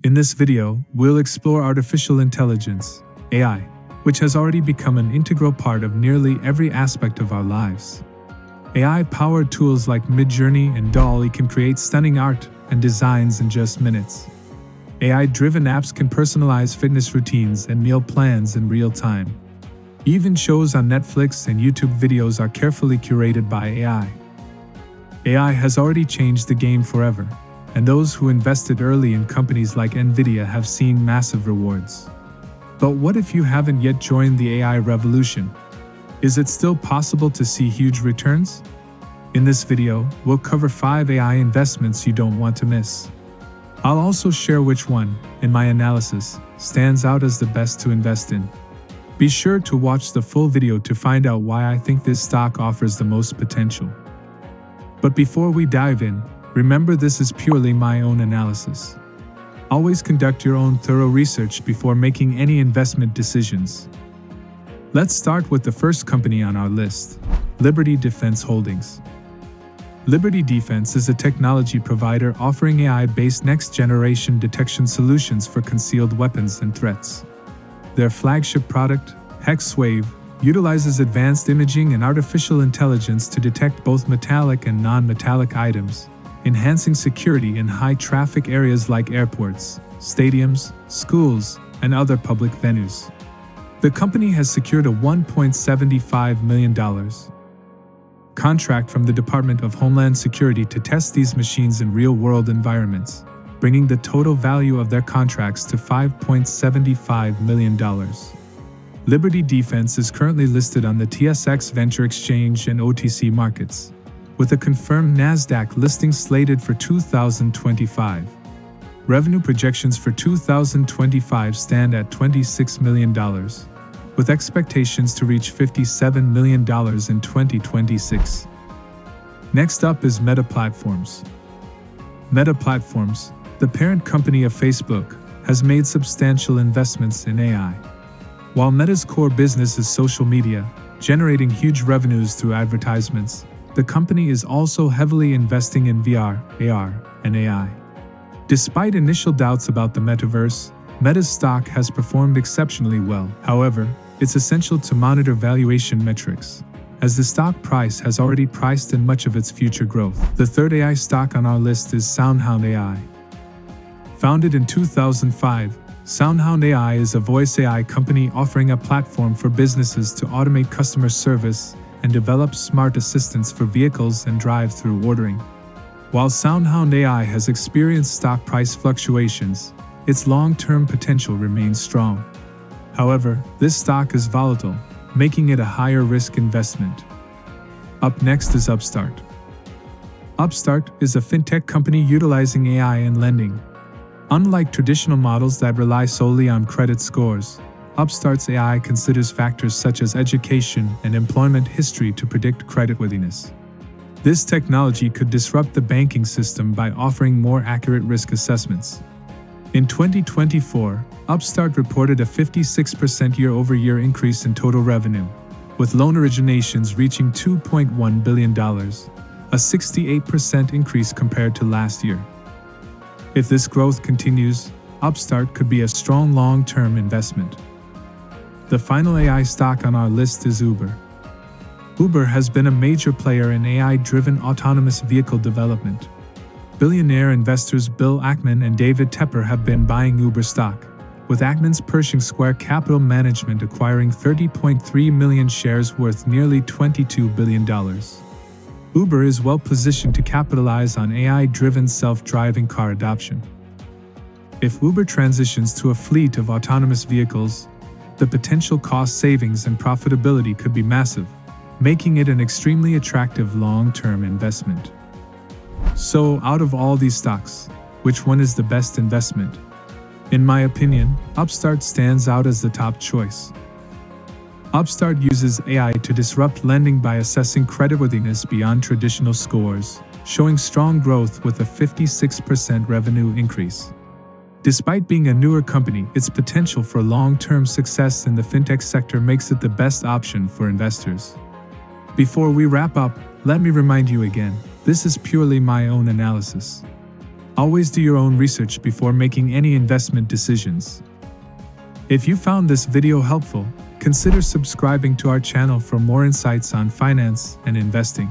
In this video, we'll explore artificial intelligence, AI, which has already become an integral part of nearly every aspect of our lives. AI-powered tools like Midjourney and DALL-E can create stunning art and designs in just minutes. AI-driven apps can personalize fitness routines and meal plans in real time. Even shows on Netflix and YouTube videos are carefully curated by AI. AI has already changed the game forever, and those who invested early in companies like Nvidia have seen massive rewards. But what if you haven't yet joined the AI revolution? Is it still possible to see huge returns? In this video, we'll cover 5 AI investments you don't want to miss. I'll also share which one, in my analysis, stands out as the best to invest in. Be sure to watch the full video to find out why I think this stock offers the most potential. But before we dive in, remember this is purely my own analysis. Always conduct your own thorough research before making any investment decisions. Let's start with the first company on our list, Liberty Defense Holdings. Liberty Defense is a technology provider offering AI-based next-generation detection solutions for concealed weapons and threats. Their flagship product, HexWave, utilizes advanced imaging and artificial intelligence to detect both metallic and non-metallic items, enhancing security in high-traffic areas like airports, stadiums, schools, and other public venues. The company has secured a $1.75 million contract from the Department of Homeland Security to test these machines in real-world environments, bringing the total value of their contracts to $5.75 million. Liberty Defense is currently listed on the TSX Venture Exchange and OTC markets, with a confirmed NASDAQ listing slated for 2025. Revenue projections for 2025 stand at $26 million, with expectations to reach $57 million in 2026. Next up is Meta Platforms. Meta Platforms, the parent company of Facebook, has made substantial investments in AI. While Meta's core business is social media, generating huge revenues through advertisements, the company is also heavily investing in VR, AR, and AI. Despite initial doubts about the metaverse, Meta's stock has performed exceptionally well. However, it's essential to monitor valuation metrics, as the stock price has already priced in much of its future growth. The third AI stock on our list is SoundHound AI. Founded in 2005, SoundHound AI is a voice AI company offering a platform for businesses to automate customer service and develop smart assistants for vehicles and drive-through ordering. While SoundHound AI has experienced stock price fluctuations, its long-term potential remains strong. However, this stock is volatile, making it a higher-risk investment. Up next is Upstart. Upstart is a fintech company utilizing AI in lending. Unlike traditional models that rely solely on credit scores, Upstart's AI considers factors such as education and employment history to predict creditworthiness. This technology could disrupt the banking system by offering more accurate risk assessments. In 2024, Upstart reported a 56% year-over-year increase in total revenue, with loan originations reaching $2.1 billion, a 68% increase compared to last year. If this growth continues, Upstart could be a strong long-term investment. The final AI stock on our list is Uber. Uber has been a major player in AI-driven autonomous vehicle development. Billionaire investors Bill Ackman and David Tepper have been buying Uber stock, with Ackman's Pershing Square Capital Management acquiring 30.3 million shares worth nearly $22 billion. Uber is well positioned to capitalize on AI-driven self-driving car adoption. If Uber transitions to a fleet of autonomous vehicles, the potential cost savings and profitability could be massive, making it an extremely attractive long-term investment. So, out of all these stocks, which one is the best investment? In my opinion, Upstart stands out as the top choice. Upstart uses AI to disrupt lending by assessing creditworthiness beyond traditional scores, showing strong growth with a 56% revenue increase. Despite being a newer company, its potential for long-term success in the fintech sector makes it the best option for investors. Before we wrap up, let me remind you again, this is purely my own analysis. Always do your own research before making any investment decisions. If you found this video helpful, consider subscribing to our channel for more insights on finance and investing.